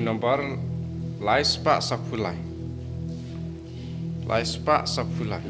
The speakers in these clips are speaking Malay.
nomor Lait-ïa sapulai. Lait-ïa sapulai.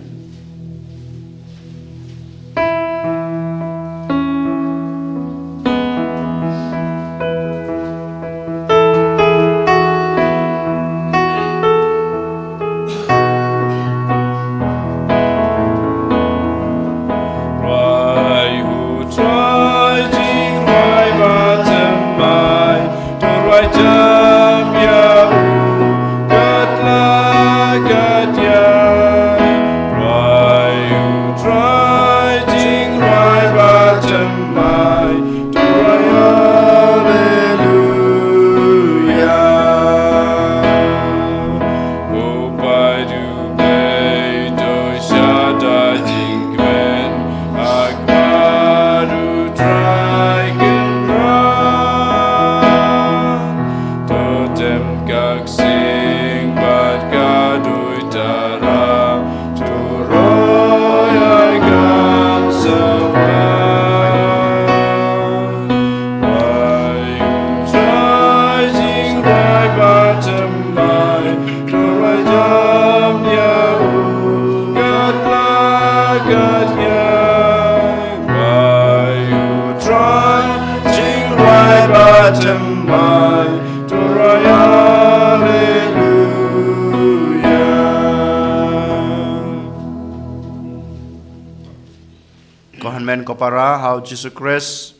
Kopara how Jesus Christ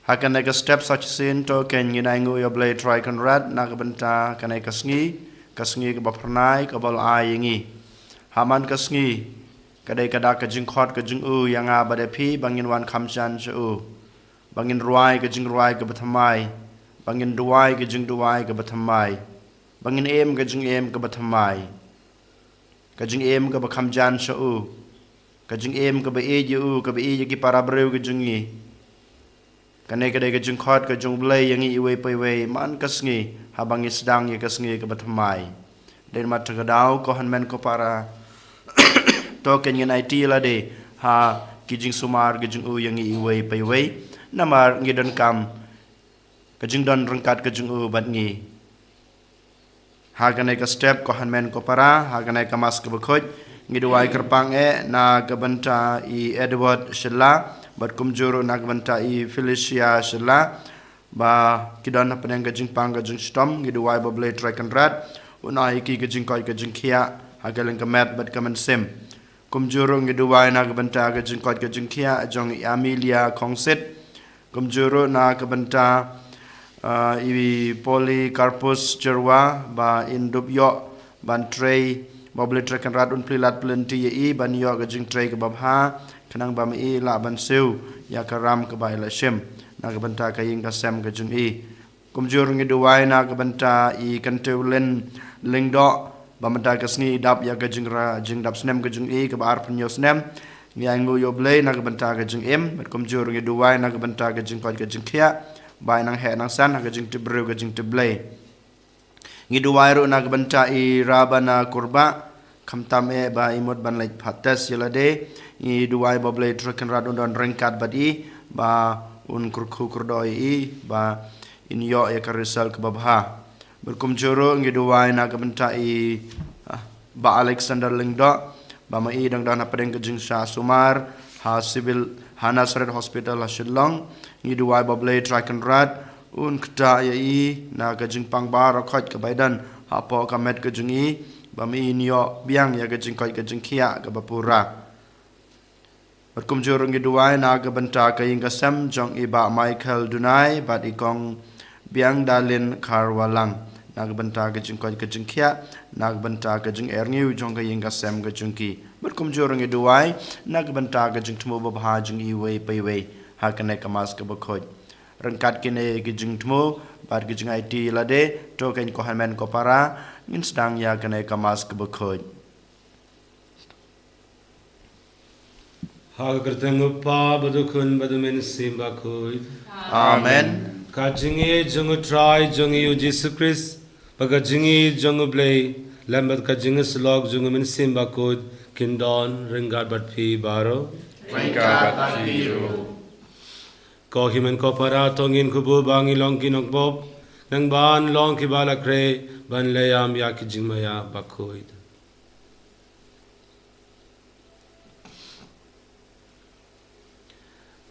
hakan nega step such sin to ken yinangu yo blade try conrad nakabenta kanai Sngi ke bapranai ke bal ayingi haman Sngi kadai kada ke jingkhot ke jingu yang abade phi bangin wan khamchan chu bangin ruai ke jing ruai ke bathamai bangin duai ke jing duai ke bathamai bangin em ke jing em ke bathamai ke jing em ke bakhamjan chu kajing em ke be ju ke be ki para breu ke jungi kane ke de ke jing khot ke jung blai yang i we pe we man ka Sngi habang isdang ye ka Sngi ke bathamai den mat ka dau ko han men ko para to ken yen IT la de ha ki jing sumar ke jung u yang i we pe we namar ngi don kam ke jing don rangkat ke jung u bat ngi ha kane ka step ko han men ko para ha kane ka mas ke Bakhuid ngiduai kerpang na gabanta i Edward Shilla bat kumjuru na gabanta i Felicia Shilla ba kidon na peneng gajing pang gajing stom ngiduai ba blade track rat unai ki gajing koi gajing kia hagaleng kamet bat kamen sim kumjuru ngiduai na gabanta gajing koi gajing kia jong i Amelia Kongsit kumjuru na gabanta i Polycarpus Jerwa ba indubyo ban trey Bobble trek and rat unplilat plenty ye ban yo gajing tray ke babha kanang bam e la ban seu ya karam ke bai la shem na ke banta ka ying ka sem gajing e kumjur ngi duwai na ke banta i kanteu len lingdo bamanta ka Sngi dap ya gajing ra jing dap snem gajing e ke bar pnyo snem ngi angu yo blay na ke banta gajing em bat kumjur ngi duwai na ke banta gajing ko gajing khia bai nang he nang san gajing te bru gajing te blay ngi duwai ru na ke banta i rabana kurba kamtam ba imot ban lait phates yelade i duai boble trucken radon don rengkat badi ba un kurku kurdoi ba in yo ya karisal ke babha berkum joro ngi duai na gabenta i ba Alexander Lingdo ba mai dang dan apeng ke jingsha sumar ha civil Hanasred hospital ha Shillong ngi duai boble trucken rad un kta i na ke jingpang bar khot ke baidan ha po kamet ke jingi bami inyo biang ya gajing koi gajing kia ke bapura berkumjur ngi duai na ke benta ke ing kasam jong iba Michael Dunai bat ikong biang dalin karwalang na ke benta gajing koi gajing kia na ke benta gajing erniu jong ke ing kasam gajing ki berkumjur ngi duai na ke benta gajing tmu babha jing i we pe we ha kene kamas ke Bakhuid rengkat kene gajing tmu bat gajing IT lade to ken ko han men ko para in sedang ya kena kamas ke Bakhuid. Hal kerteng pa badukun badumen sim Bakhuid. Amen. Kajingi jungu try jungi u Jesus Christ. Pagajingi jungu blay lambat kajingi slog jungu min sim Bakhuid kindon ringat bat pi baro. Ringat bat pi ro. Ko himen ko para tongin kubu bangi long kinok bob. nang ban long ki bala kre ban layam ya ki jingmaya Bakhuid.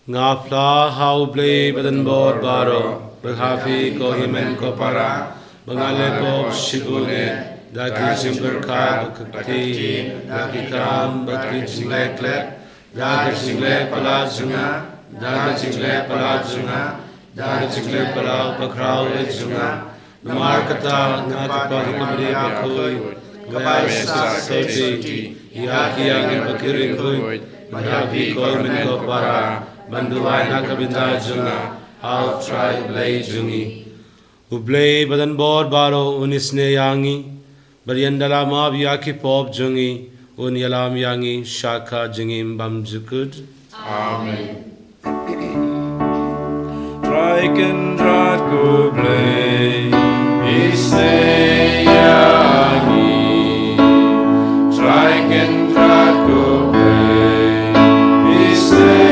Ngapla hau ble badan bor baro berhafi ko himen ko para bangale pop shigune daki jimber ka bakti daki kam bakti jingle daga jingle pala junga daga jingle pala junga daga jingle pala bakrau junga namar kata ngata kamri Bakhuid gaya soti ya yang bakirin koi berhafi ko himen ko para Banduai nakabinda junga, how try blay jungi. Ublay badan bor baro unisne yangi, bariandala mab yaki pop jungi, unyalam yangi shaka jungim bam jukud. Amen. Traiken drat go blay, isne yangi. Traiken drat go blay, isne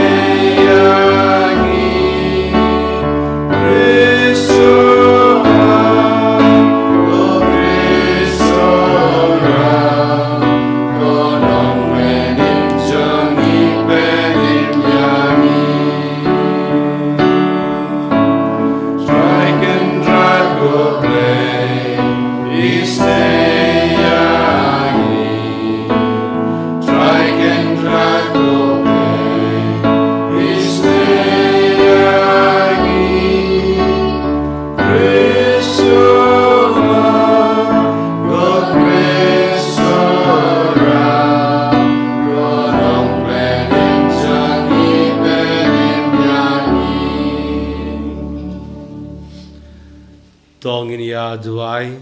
Tongin ya duai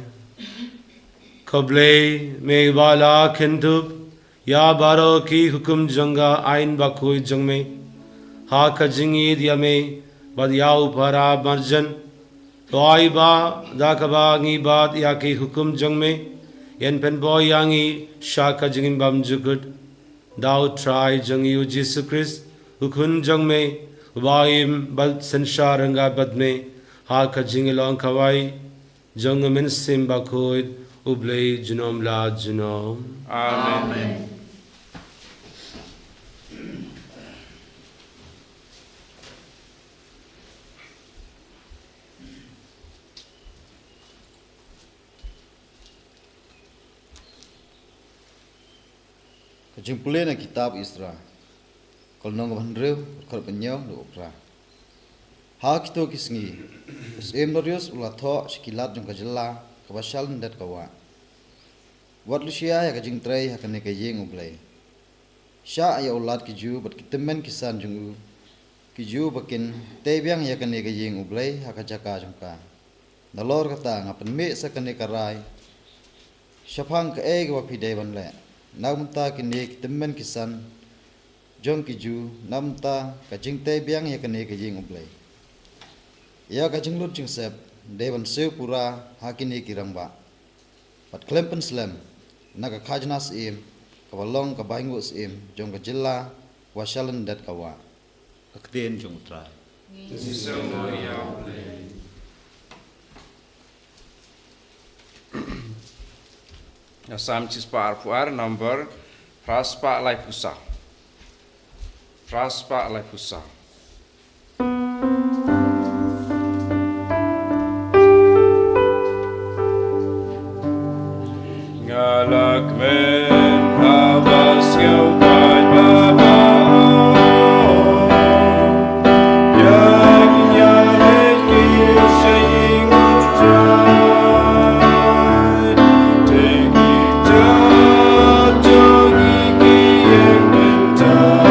Koble me wala kentub ya baro ki hukum janga ain Bakhuid jangme ha ka jingi diame bad yau para marjan toai ba da ka ba ngi bad ya ki hukum jangme yen pen boy yangi sha ka jingim bam jukut dau try jang yu Jesus Christ hukun jangme ubaim bal sansharanga badme ha ka jingilong kawai jang min sim Bakhuid ublay junom la junom. Amen. Kejumpulan na kitab Isra. Kal nong bandrew kal penyaw do opra. Ha kito kisngi. Us emnorius ulatho shikilat jong kajela kabashal ndat kawa. Wat lucia ya kajing tray hakane kayeng ublay. Sha ya ulat kiju bat kitemen kisan jong u. Kiju bakin tebyang ya kane kayeng ublay hakajaka jongka. Nalor kata ngapen me sakane karai. Syapang ke eg wa pidai ban le. Namta kini kitemen kisan jong kiju namta kajing tebyang ya kane kayeng ublay. Ya kajing lut jing sep dewan seu pura hakini kiramba. Pat klempen slam naga kajnas im kawalong kabaingus im jong kajilla washalan dat kawa. Kakten jong utrai. Sam cispa arpuar number Fraspa Laifusa. Fraspa Laifusa. Galak men habas yau bai baba. Yang nyalet ki saying ujai. Tegi jatuh gigi yang mentah.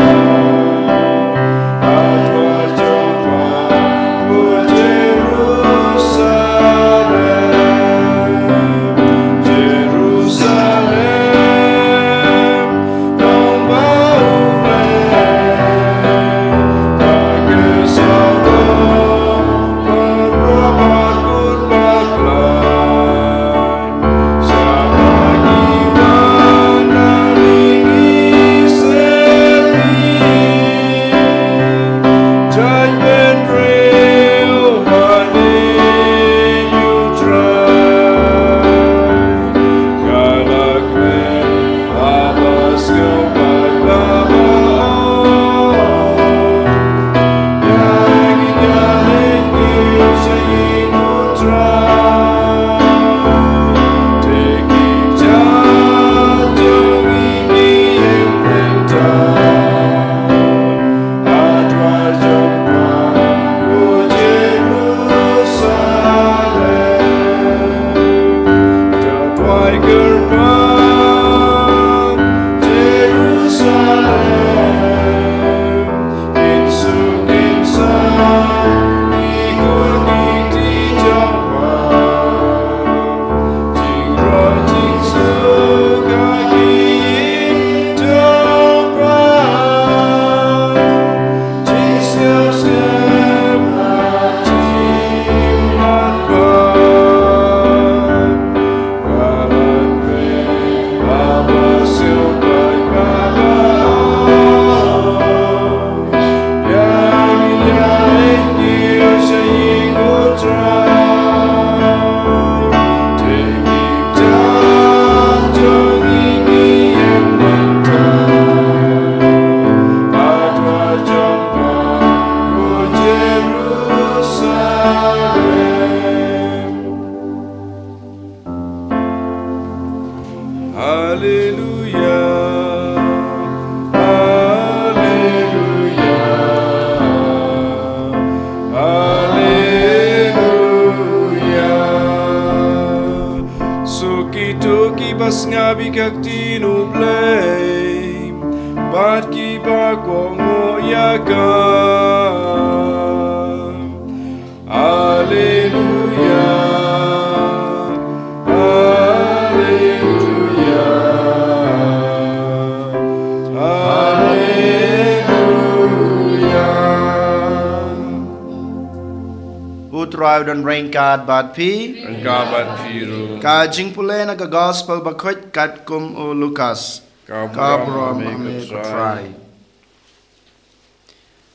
Utraw dan rengkat bat pi Engkabat piru. ka jing pule na ka gospel Bakhuid kat kum u Lukas ka brom ame try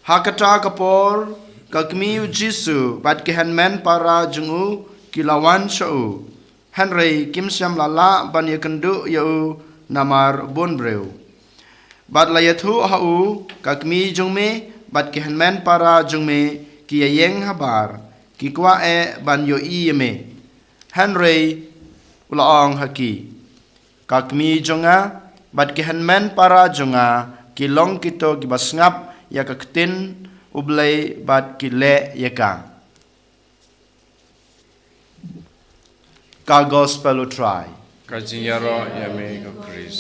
hakata kapor ka kmi u Jisu bat ke hanmen para jungu kilawan shau Henry kim syam lala ban ye kendu yu namar bon breu bat layathu hau ka kmi jungme bat ke hanmen para jungme ki yeng habar ki kwa e ban yo i me Henry ulaong haki kakmi jonga bat ki hanmen para jonga ki long kito ki basngap ya kaktin ublay bat ki le yaka ka gospel u try Kajinyaro yame ka Chris.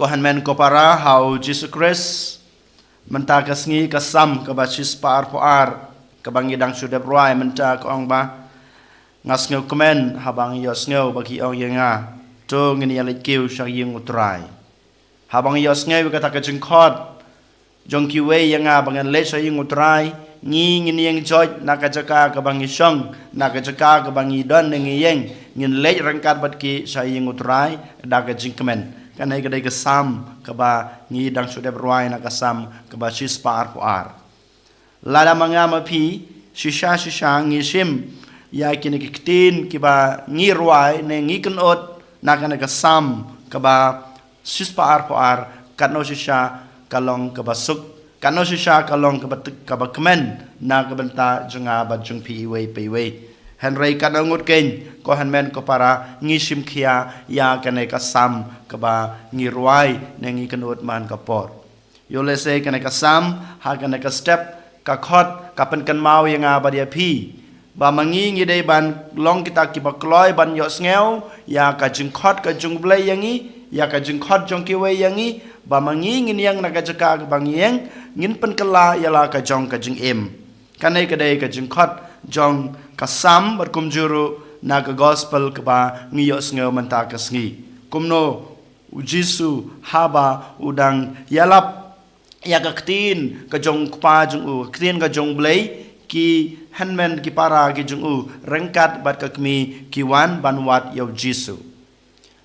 ko hanmen ko para how Jesus Christ menta ka sngi ka sam ka ba sis par po ar ka bangi dang sudah ruai menta ko ong ba ngas ngeu komen habang yo sneu bagi ong yenga to ngini ya lekiu sha yeng utrai habang yo sneu ka ta ka jingkhot jong ki we yenga bangan le sha yeng utrai ngi ngini yang joj na ka jaka ka bangi shong na ka jaka ka bangi don ngi yeng ngin le rangkat bat ki sha yeng utrai da ka jingkemen kanai kadai kesam kaba ngi dang sudah berwai na kesam kaba sis par po ar lada mangama pi shisha ngi sim ya kini kitin kiba ngi ruai ne ngi kenot na kana kesam kaba sis par po ar kano shisha kalong kaba suk kano shisha kalong kaba kemen na kabenta junga ba jung pi wei Henry kanangut ken ko hanmen ko para ngisim khia ya kanai kasam kaba ngirwai nengi kanut man kapor yole se kanai kasam ha kanai ka step ka khot ka pen kan mau yang ba dia pi ba mangi ngi dei ban long kita ki ba kloi ban yo sngew ya ka jing khot ka jung blai yangi ya ka jing khot jong ki wei yangi ba mangi ngin yang na ka jaka ba ngieng ngin pen kala ya la ka jong ka jing em kanai ka dei ka jing khot jong kasam berkumjuru naga gospel keba ngiyok sngew menta ka sngi kumno ujisu haba udang yalap ya ka ktin ka jong kpa jong u ktin ka jong blai ki hanmen ki para ki jong u rengkat bat ka kmi ki wan banwat yo jisu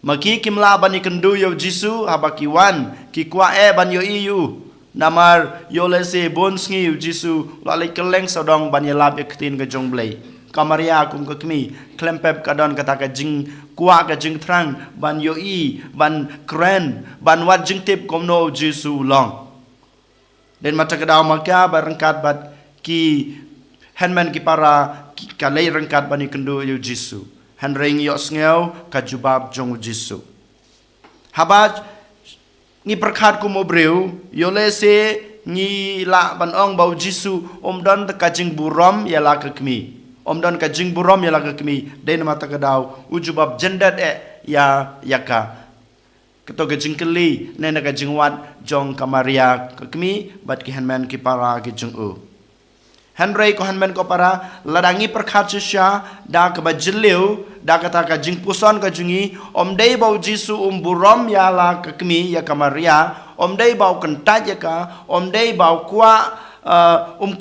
maki kimla bani kendu yo jisu haba ki wan ki kwa e ban yo iu namar yole se bon sngi jisu lalai keleng sodong ban yalap ktin ka jong blai kamaria kum ka kmi klempep kadon kata ka jing kwa ka jing thrang ban yo i ban kren ban wat jing tip kom no jisu long den mata ka daw maka barangkat bat ki hanman ki para ka lei rangkat bani kendu yo jisu hanring yo sngew ka jubab jong jisu habat ni perkhat ku mobreu yo le se ni la ban ong bau jisu don ka jing burom ya la ka kmi don ka jing burom ya la ka kmi den mata ka daw ujubab jendat ya yaka keto ka jing keli ne na ka jing wat jong kamaria ka kmi bat ki hanman ki para ki jing u Henry ko hanman ko para ladangi perkhat sya da ka bajliu da kata ka jing puson ka jungi dei bau jisu burom ya la ka kmi ya kamaria dei bau kentat ya ka dei bau kwa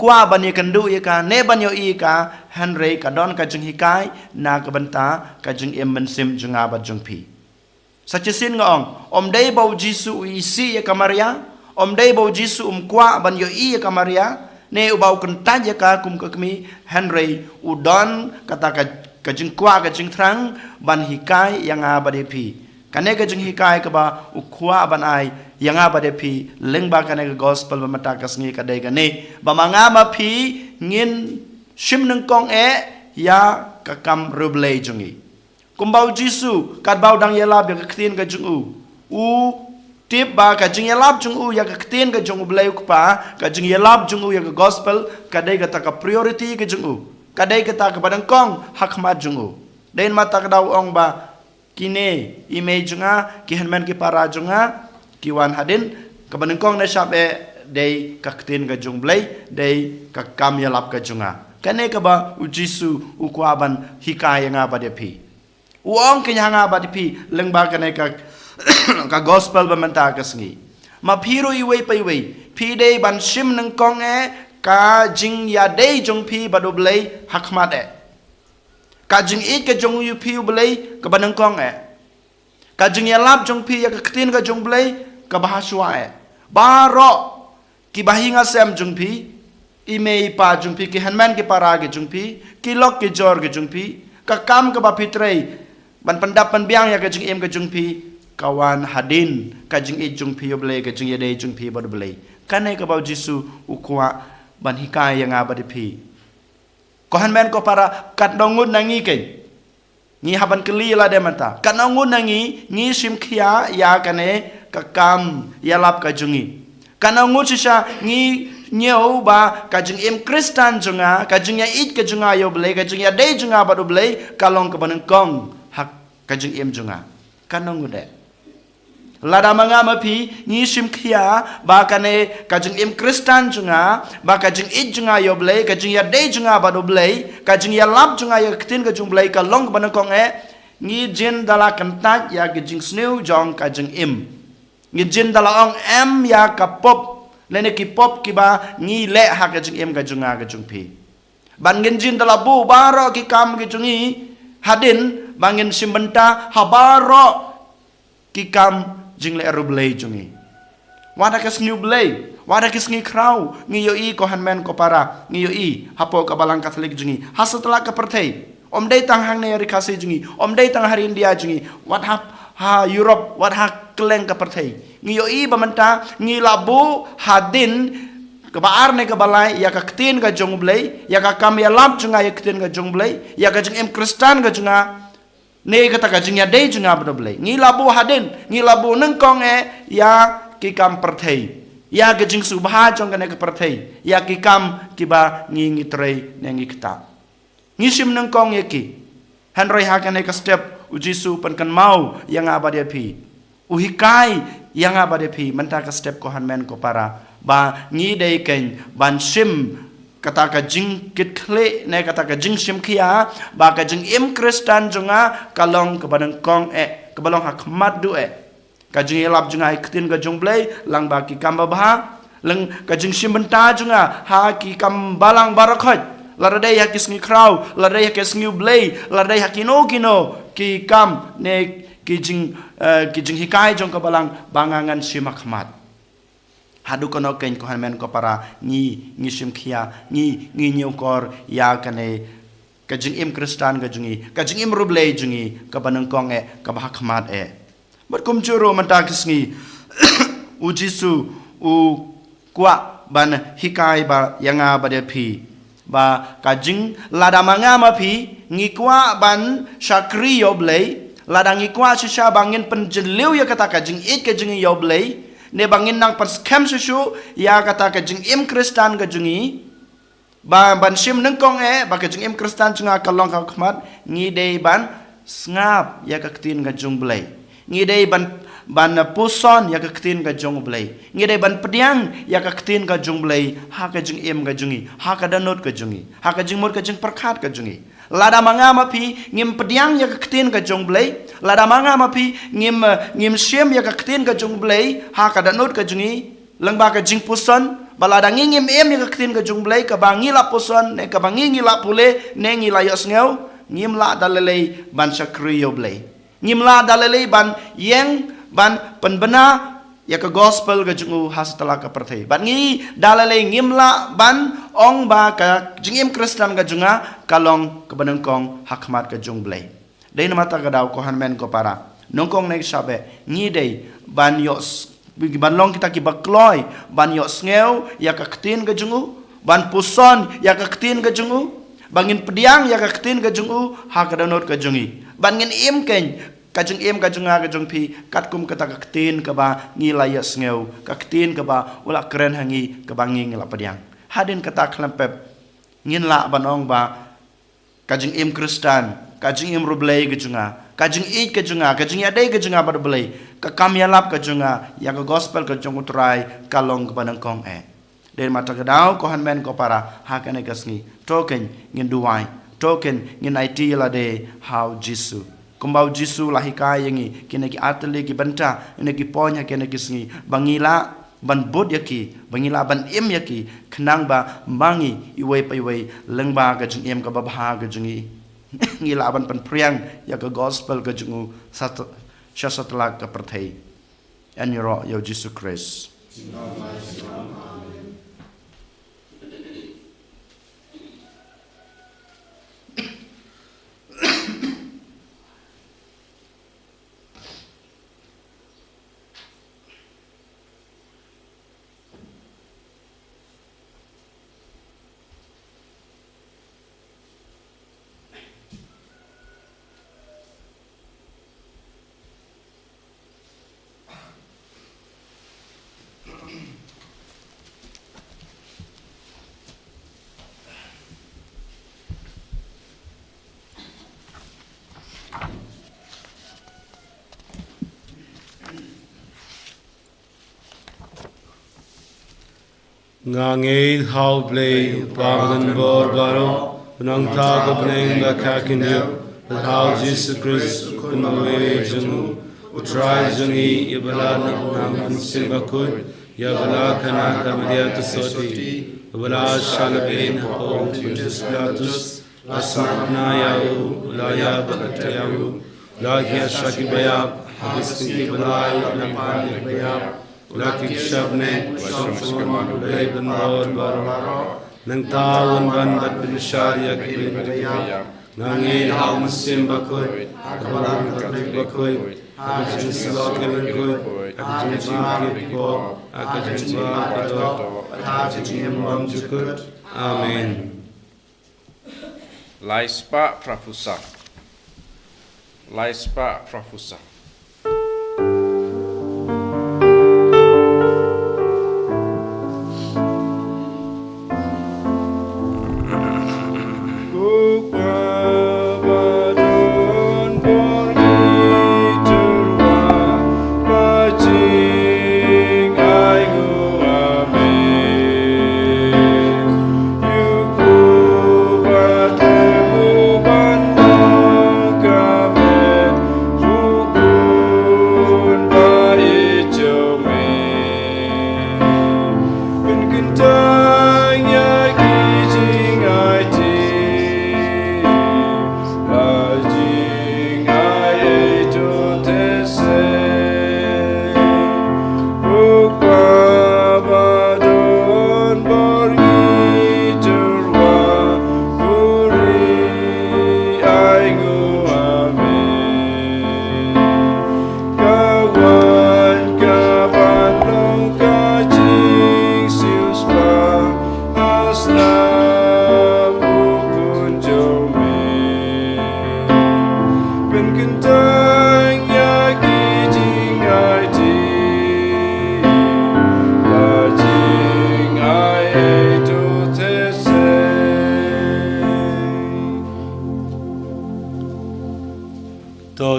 kwa ban ya kendu ya ka ne ban yo i ka Henry ka don ka jing hikai na ka benta ka jing em mensim junga ba jung pi sachisin ngong dei bau jisu isi ya kamaria dei bau jisu kwa ban yo i ya kamaria ne ubau kentat ya ka kum ka kmi Henry udon kata ka jing kwa ka jing thrang ban hikai yang abade pi kane ka jing hikai ka ba ukwa ban ai yang abade pi lengba kane ka gospel ba mata ka sngi ka dei ka ne ba manga ma pi ngin shim nang kong ya ka kam rublei jungi kumbau jisu kat bau dang yela be ka ktin ka jing u tip ba ka jing yelap jung u ya ka ktin ka jung blai pa ka jing yelap jung u ya ka gospel ka dei ka ta ka priority ka jung u ka dei ka ta ka badang kong hakmat jung u dain mata kadau ong ba kine image nga ki hanman ki para junga ki wan hadin kabanengkong na sabe dei kaktin ga jungblai dei kakam yalap ka junga kane ka ba ujisu ukwaban hikaya nga ba de pi uong kanya nga ba de pi lengba kane ka gospel ba manta ka sngi ma phiro iwei pai wei pi dei ban sim nang kong ka jing ya dei jong pi ba do blai hakmat Kajing it ka jong yu piu belai ka banang kong Kajing ya lap jong pi ya ka ketin ka jong belai ka bahaswa Baro ki bahinga sem jong pi ime pa jong pi ki hanman ki para ki jong pi ki lok ki jor ki jong pi ka kam ka ba pitrei ban pandap pan biang ya ka jing em ka jong pi kawan hadin kajing it jong pi belai ka jing ya dei jong pi ba belai kanai ka ba jisu ukwa ban hikai yang abadi pi Kohan men ko para kat dongun nangi ke ni haban keli la de mata kat dongun nangi ni sim khia ya kane ka kam ya lap ka jungi kat dongun sisa ni nyau ba ka jung em kristan junga ka jung ya it ka junga yo blai ka jung ya dei junga ba do blai kalong ka baneng kong hak ka jung em junga kan dongun de lada manga mapi ni sim khia ba kane ka jung em kristan junga ba ka jung it junga yo blai ka jung ya dei junga ba do blai ka jung ya lap junga ya tin ka jung blai ka long ban kong ni jin dala kantat ya ka jung sneu jong ka jung em ni jin dala ong em ya ka pop lene ki pop ki ba ni le ha ka jung em ka junga ka jung pi ban ngin jin dala bu baro ki kam ki jungi hadin bangin simbenta habaro ki kam jing le rublei jungi wada kas new blei wada kis ngi krau ngi yo I ko hanmen ko para ngi yo I hapo ka balang katolik jungi hasatla ka perthei om dei tang hang ne ri khase jungi om dei tang hari India jungi wat ha Europe wat ha kleng ka perthei ngi yo I bamanta ngi labu hadin ka baar ne ka balai ya ka ktin ka jong blei ya ka kam ya lap junga ya ktin ka jong blei ya ka jing em kristan ka junga ne kata ka jing ya dei junga blei ngi labu hadin ngi labu nang kong ya ki kam perthei ya ka jing subha jong ka ne ka perthei ya ki kam ki ba ngi trei ne ngi kita ngi sim nang kong ye ki hanroi ha ka ne ka step ujisu pan kan mau yang abade pi uhikai yang abade pi menta ka step ko hanmen ko para ba ngi dei ken ban sim kata ka jing kit khle ne kata ka jing sim khia ba ka jing im kristan jonga kalong ka banang kong ka balong hakmat du ka jing elap jonga iktin ka jong blai lang ba ki kam ba lang ka jing sim benta jonga ha ki kam balang barakhat ladai ha kisngi krau ladai ha kisngi blai ladai ha kino ki kam ne ki jing hikai jong ka balang bangangan sim hakmat hadu kono ken ko hanmen ko para ni sim khia ni nyokor ya kane ka jing im kristan ka jungi ka jing im rublei jungi ka banang kong ka bahakmat bar kum churo mata kisngi ujisu u kwa ban hikai ba yanga ba de pi ba ka jing lada manga ma pi ngi kwa ban shakri yo blei lada ngi kwa shisha bangin penjeliu ya kata ka jing it ka jing yo blei ne bangin nang pas kem susu ya kata ka jing im kristan ka jungi ba ban sim nang kong ba ka jing im kristan junga kalong ka khmat ngi dei ban ngap ya ka tin ka jung blai ngi dei ban puson ya ka tin ka jung blai ngi dei ban pediang ya ka tin ka jung blai ha ka jing im ka jungi ha ka danot ka jungi ha ka jing mur ka jing perkhat ka jungi lada manga mapi ngim pediang ya ka tin ka jung blai lada manga mapi ngim sim ya ka tin ka jung blai ha ka danot ka jungi langba ka jing puson balada ngim em ya ka tin ka jung blai ka bangi la puson ne ka bangi la pule ne ngi la yos ngeu ngim la dalalei ban sakri yo blai ngim la dalalei ban yeng ban penbena ya ka gospel ka jungu hasatala ka perthei ban ngi dalalei ngim la ban ong ba ka jingim kristan ka junga kalong ka banang kong hakmat ka jung blai dei namata ka daw ko hanmen ko para nongkong nek sabe ngi dei ban yos ban long kita ki bakloi ban yos ngeu ya ka ktin ka jungu ban puson ya ka ktin ka jungu bangin pediang ya ka ktin ka jungu ha ka danot ka jungi ban ngin im ken kajung em kajunga kajung pi katkum kata kaktin ka ba ngilaya ngeu kaktin ka ba ula keren hangi ka ba ngila padiang hadin kata klempep ngin la banong ba kajung em kristan kajing im rublei ke junga kajing eat ke junga kajing ya dei ke junga bar blei ka kam ya lap ke junga ya ke gospel ke jong utrai kalong ke panang kong den mata ke dau ko han men ko para ha kane kasni token ngin duai token ngin IT la de how jisu kumbau jisu lahika yangi kine ki atli ki banta ine ki ponya kine ki sngi bangila ban bod yaki bangila ban im yaki khnang ba mangi iwei pai wei lengba ka jing em ka ba bha ka jingi ngila ban pan priang ya ka gospel ka jingu sat shasatla ka prathai and yo Jesus Christ Ngangay how play pabadan bor baro nang ta ko pneng ba kakinyo but how Jesus Christ kunawe jungu utrai jungi yabala nang sin Bakhuid yabala kana kamadia to soti yabala shalaben ho Jesus Pilatus asmana yau laya bakatyayu laya shakibaya habistingi balai nampani baya Laki shabne shamshun bleiben bor baro nang tawon ban bat bin sharia kibaya nangin how musim Bakhuid abalang katrik Bakhuid akajin silo kelen kuid akajin bakit po akajin bakito akajin imam jukut amen Laispa Prapusa. Laispa Prapusa.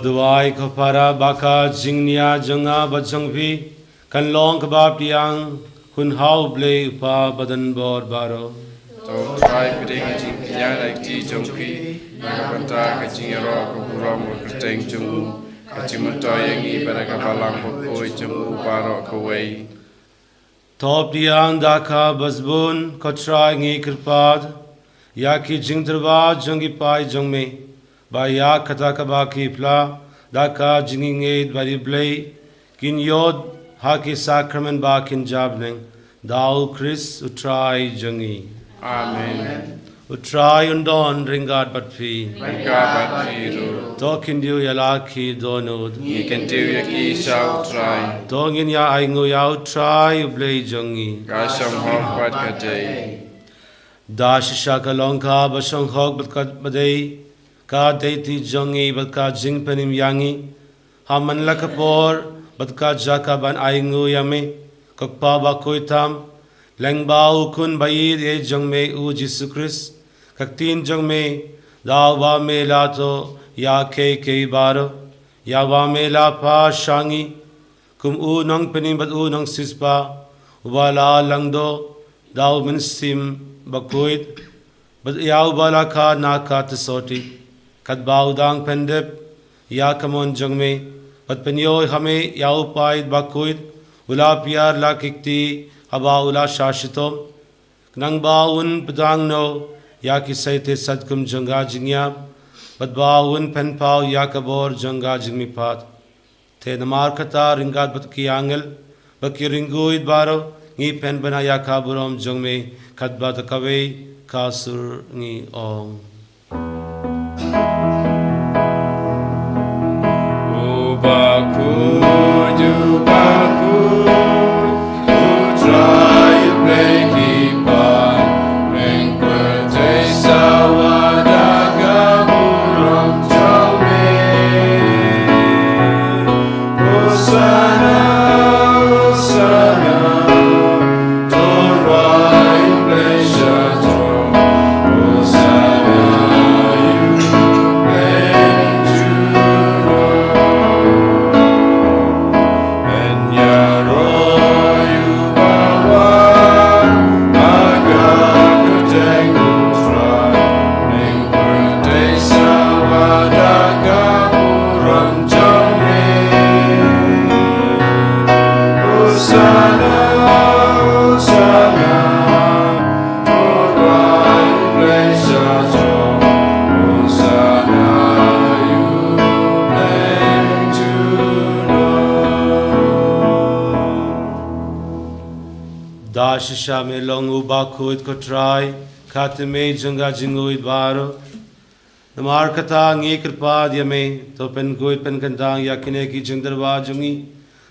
Duai ko para baka jingnia jonga bajangvi kan long kebab tiang hun hau ble upa badan bor baro To try piding jing nya like ti jongpi nakabanta ka jingero ko buram ko teng jungu ka chimunto yangi baraga balang ko koi jungu baro ko wei top tiang daka bazbun ko try ngi kirpad ya ki jingdrawa jongi pai jongme ba ya kata kabaki pla daka jinging bari blay kin yod haki sacrament ba kin jabling dau Chris utrai jongi Amen. Utrai undon ringat batfi Ringa batiru. tokin du yalaki donod You can do yaki shall try. tongin ya aingu ya utrai ublay jongi Gasham hok wat kate. dash shakalonka basong hok batkat badai ka deiti jongi batka jingpenim yangi haman lakapor batka jaka ban aingu yame kokpa bakoitam lengbau kun bayid e jongme u Jesus Christ kaktin jongme Dao ba me la to ya ke baro ya ba me la pa shangi kum u nang penim bat u nang sispa wala langdo dao min sim bakhuid bat ya bala ka na ka tsoti kat ba udang pendep ya kamon jangme bat penyo hame ya upaid bakhuid ula piar la kikti haba ula shashitom nang baun pedang no ya ki saite sadkum janga jingya bat baun pen pau ya kabor janga jingmi pat te namar kata ringat bat ki angel baki ringuid baro ngi pen bana ya kaburom jongme kat bat kawe kasur ngi ong Bakhuid, Bakhuid, try to make it by Ring birthday sawadaga burong jome Hosanna, Hosanna, Torah in pleasure throne Hosanna, you made to know and Yaro you bawa agak ketenggung try Ning birthday sawadaga burong jome Hosanna, Hosanna, Torah in pleasure throne Hosanna, you made to know dashisha me long u bakhuid ko try khatme janga jinguid baro namar kata ngi kripa yame to pen guid pen kandang yakine ki jingdarwa jungi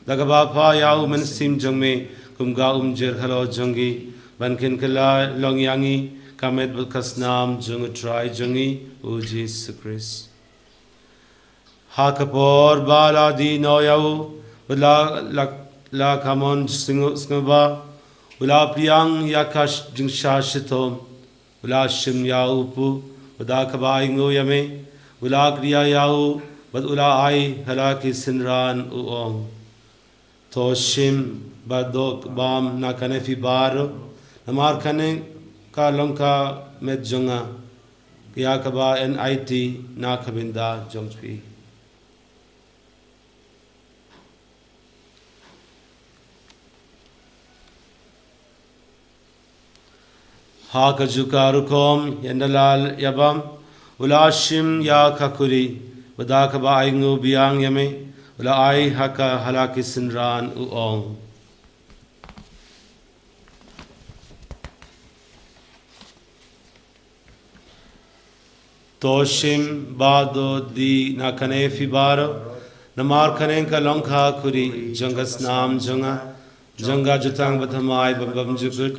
dagaba pha yau men sim jangme kumga jer khalo jungi bankin kala long yangi kamet kasnam jung try jungi u Jesus Christ hakapor bala di no yau bala la kamon singba ula priang yakash jingsha shitom ula shim yaupu uda kabai ngo yame ula kriya yau bad ula ai halaki sinran uong to shim badok bam na kane fi baro namar kane ka lonka met jonga ya kaba NIT na kabinda jongpi ha kajukarukom yandalal yabam ulashim ya kakuri badaka ba aingu biang yame ula ai haka halaki sinran uong toshim bado di nakane fibaro namar kane ka longkha kuri jangas nam janga janga jutang bathamai bambam jukut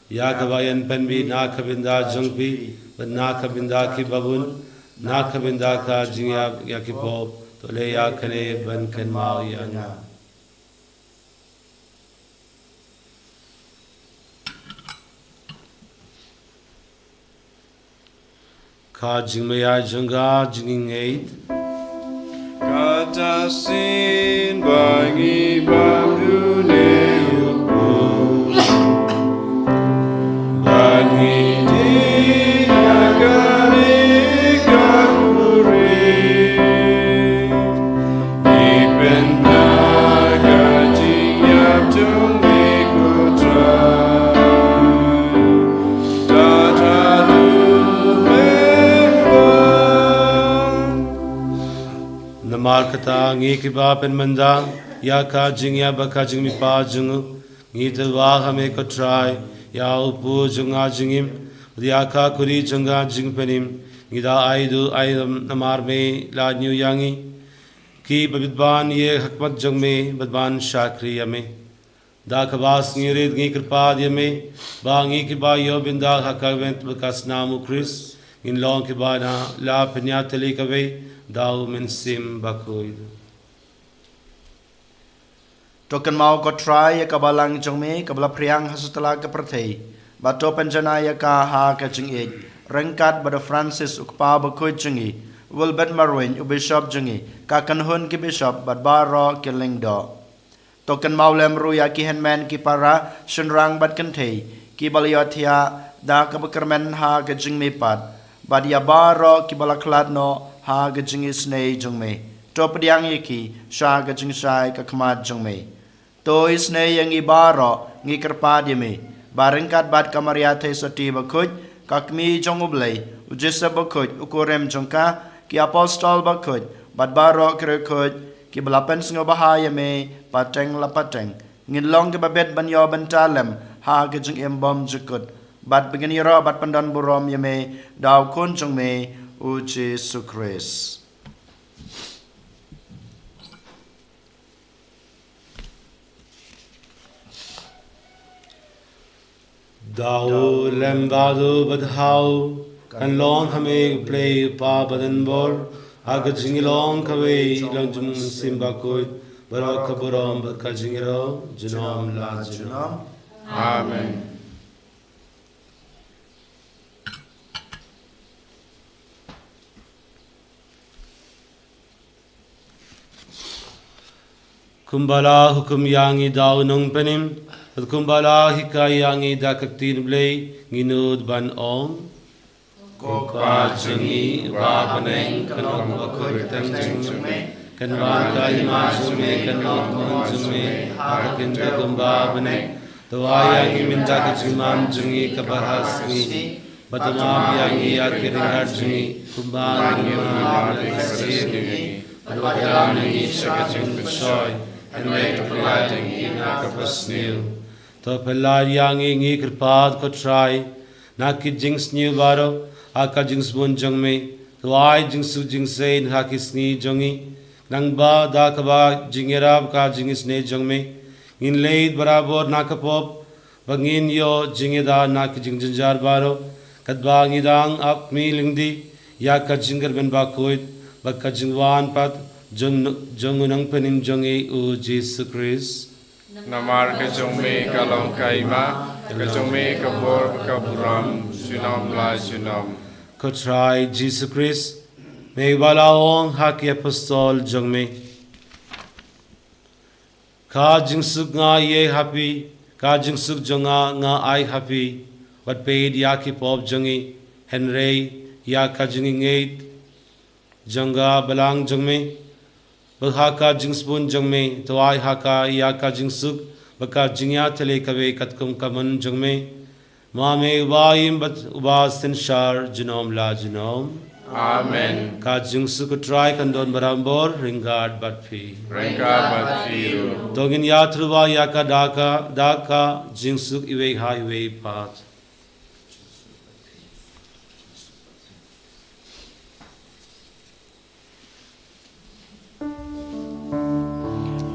ya kabayan penbi na kabinda jungpi na kabinda ki babun na kabinda ka jingya ya ki pop to le ya kane ban kan mau yana ka jingmaya janga jinging eight kata sin bagi bagune upu bagi dinagari kakuri ipen naga jingyap jungi kutrai tatadu mehwan namar kata ngi ki ba pen manda ya ka jingya ba ka jingmi pa jungu ngi telwa hame ko try ya upu junga jingim dia ka kuri junga jingpenim ngida aidu aidam namar me la nyu yangi ki babidban ye hakmat jangme badban shakri yame da kabas ngirid ngi kripa yame ba ngi ki ba yo binda hakavent bakas namu Chris in long ki ba na la penya teli kave dau men sim bakhuid Token mau ko try ya kabalang jongme kabla priang hasutala ka prathei bato penjana ya ka ha ka jing e Rengkat Brother Francis ukpa Bakhuid Sngi Wilbert Marwin Bishop Sngi kakan hun ki Bishop Badbaro Kilingdo Token Mawkhlam ruya ki henman ki para Shunrang Bad Kantei ki Baliotia da kabakermen ha gajing me pat Badia baro ki balakladno ha gajing isnei jungme Top diang yiki sha gajing shai kakmat jungme To isnei yang ibaro ngi kerpad yeme Barengkat bad kamariate soti Bakhuid kakmi jongublei ujisa Bakhuid ukurem jongka ki apostol Bakhuid badbaro kerekhuid ki belapen singo bahaya me pateng lapateng ngilong ki babet banyo bentalem ha gejeng embom jukut bad begini ro bad pandan burom yeme daw kun jongme uji sukris Dau lem badu badhau kan long hame play pa badan bor aga jingilong kawe long jum simba Bakhuid barok kaburom ka jingiro jinom la jinom Amen. Kumbala hukum yangi dau nong penim kumbala hikai yangi da kaktin blay nginud ban ong Kopa Sngi ba baneng kanong Bakhuid tang jingme kanwan kai ma jume kanong mon jume hakin da kumba baneng Tawaya ki minta ka jimam jungi kabahas ni Badama yangi akiringar jungi kumbang ngimam lakasir Adwadam ni shakajing bishoy and make a lighting in akapasnil To pelad yangi ngi kirpad ko try Naki jings new baro Aka jings bun jungme Tawai jingsu jingse haki sni jungi Nang ba da kaba jingirab ka jingis ne jungme In leid barabor nakapop Bangin yo jingida nak jingjinjar baro Kadba ngidang ap mi lingdi Ya ka jingar ben Bakhuid Baka jingwan pat Jungunang penim jungi u Jesus Christ Namar ka jongme kalong kaima ka jongme ka bor ka buram sunam la sunam Kotrai Jesus Christ May walaong haki apostol jungme Ka jingsuk nga ye happy Ka jingsuk jonga nga ai happy Wat paid yaki pop jongi Henry ya ka jongi ngait Jonga balang jongme Baghaka jingspun jongme Tawai haka ya ka jingsuk Baka jingya tele kawe katkum kaman jongme Mame ubayim bat ubas tinshar jinom la jinom Amen. Ka jingsuk try kandon barambor ringard bat pi Rengkat bat firu. Dongin yatruwa yaka daka jingsuk iwe ha iwe pat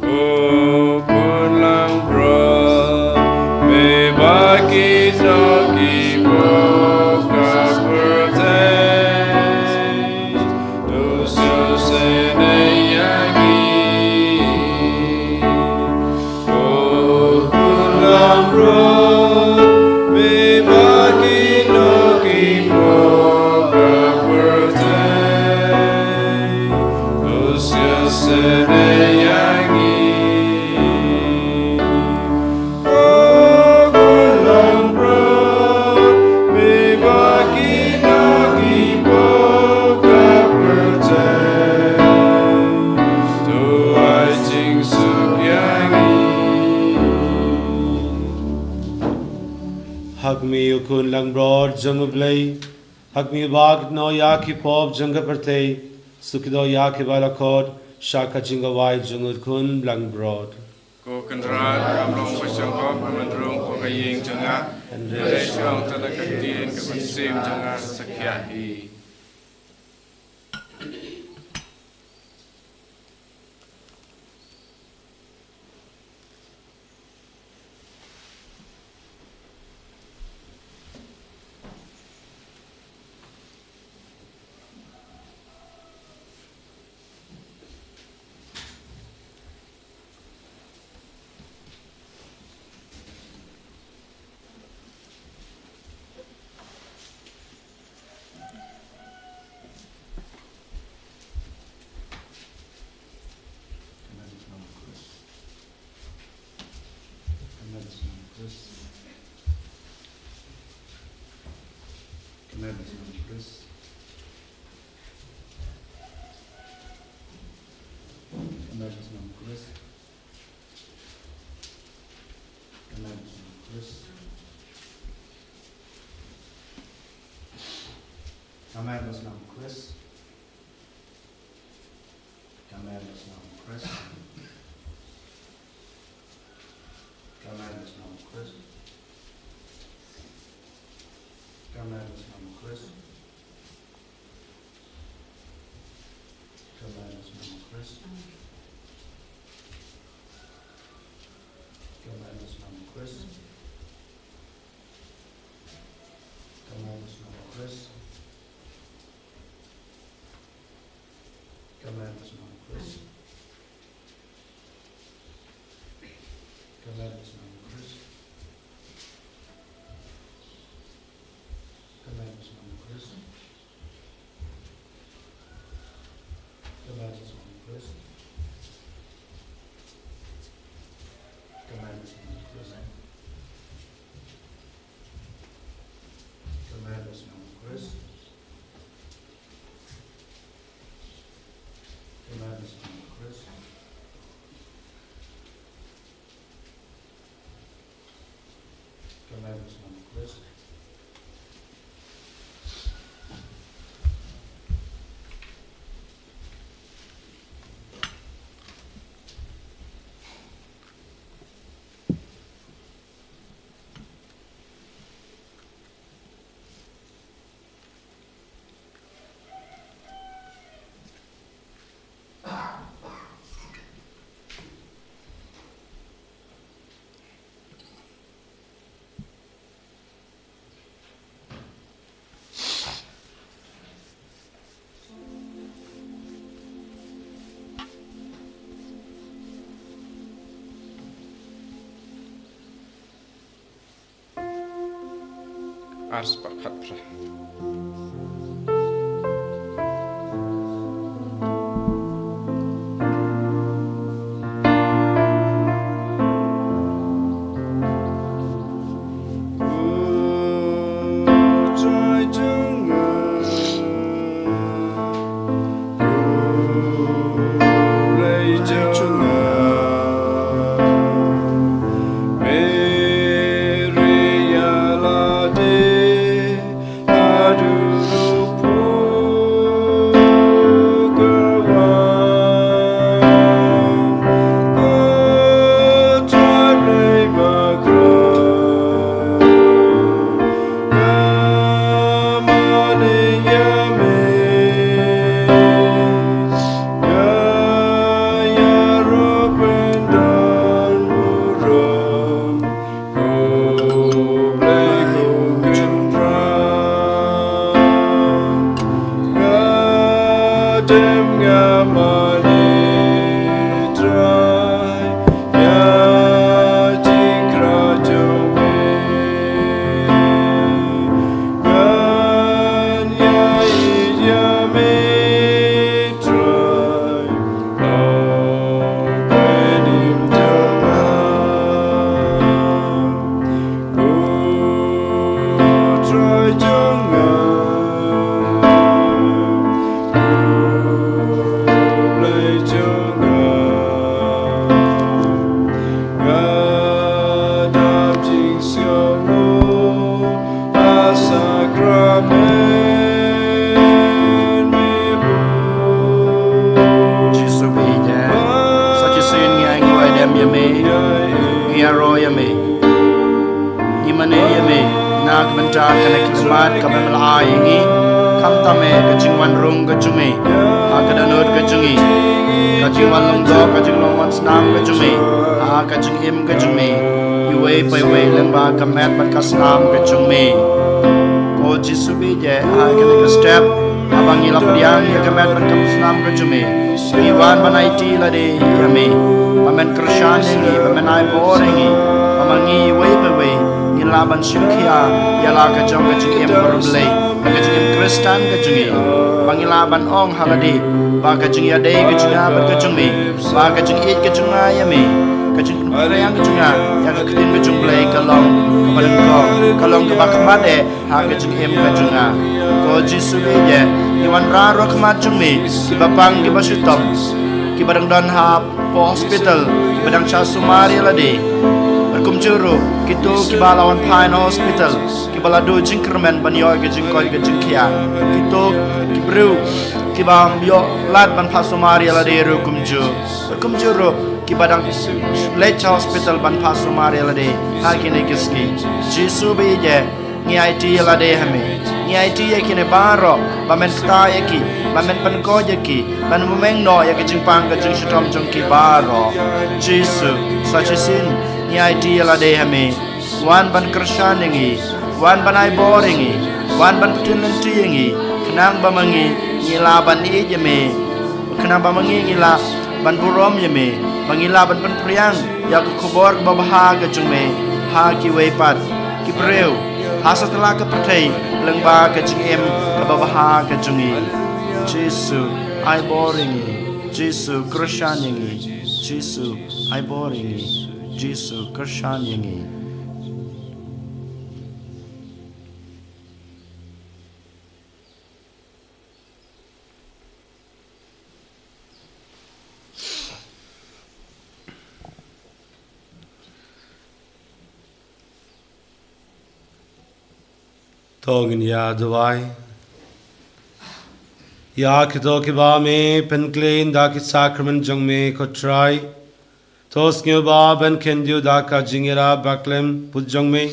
O pulang bro, me bagi sogi boka pertei, dosa seneyangi. O pulang bro, me bagi nogi boka pertei, dosa seneyangi. Hagmi ukun lang broad jungublay Hagmi bag no yaki pop junga pertei Sukido yaki balakod Shaka jinga wai jungud kun lang broad Ko kenrat kamlong pasyangkop menrung pagaying janga Resyong tanakatin kapansim janga sakyahi Ars bakhat pra. Ban ong haladi ba ka jing ya dei ka junga ba ka jung mi ba ka jing it ka junga ya mi ka jing prayang ka junga ya ka tin ka jung play ka long ka ban ko ka long ka ba ka ma de ha ka jing em ka junga ko Jisu ye iwan ra ro khmat chung mi ki bapang ki basutom ki badang don ha po hospital ki badang cha sumari la de berkum juru kitu ki balawan pain hospital ki balado jingkermen ban yo ge jingkoi ge jingkia kitu ki bru ki bam yo lat ban pasumari la de ru berkum juru ki badang Lait-ïa hospital ban pasumari la de ha kine kiski Jisu be ye ngi IT la de hame ngi IT ye kine baro ba men kta ye ki ba men pan ko ye ki ban mumeng no ye ke jingpang ke jing shitom jong ki baro Jisu sachisin ngi IT la de hame wan ban krishan ngi wan ban ai boring ngi wan ban putin lenti ngi kenang ba mangi ngi la ban ni ye me kenang ba mangi ngi la ban burom ye me mangila ban pan priang ya ku khobor ba baha ke jung me ha ki we pat ki breu ha satla ka pathai lengba ka jing em ka ba baha ka jungi Jisu ai boring Jisu krishan ngi Jisu ai boring Jisu krishan ngi Tongin ya duai. Ya kito kiba me penclean da ki sacrament jong me ko try. Tos nyo ba ben kendio da ka jingira Bakhuid put jong me.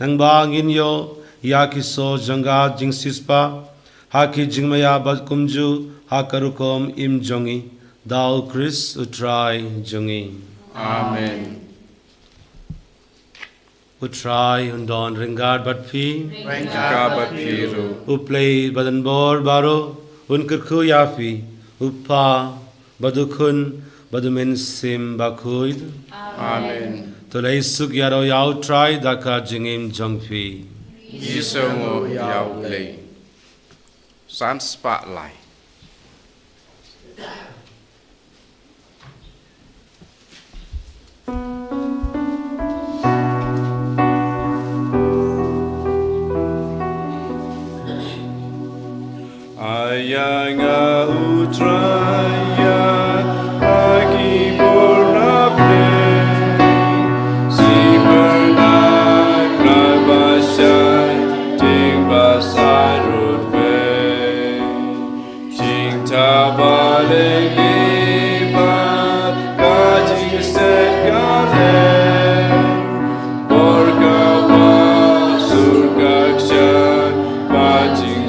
Nang ba ngin yo ya ki so janga jing sispa. Ha ki jingmaya bat kumju ha karukom im jongi. Dao Chris utray jongi. Amen. Utray undon ringard bat fi. Kabat piru. Uplay badan bor baro. Unkirku yafi. Upa badukun badumin sim Bakhuid. Amen. Tolay suk yaro yao try daka jingim jongfi. Yisongo yau lei. Sun spotlight. Ayanga utraya aki bornaple si bernak rabashai ting basarutpe ting tabale libat kaji setgale borgawa surgaksha bajing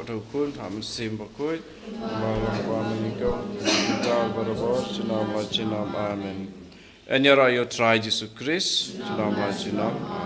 Bakhuid, ham sim Bakhuid, Mawkhlam Amen. Enyara yo try Jesus Christ, Chinam.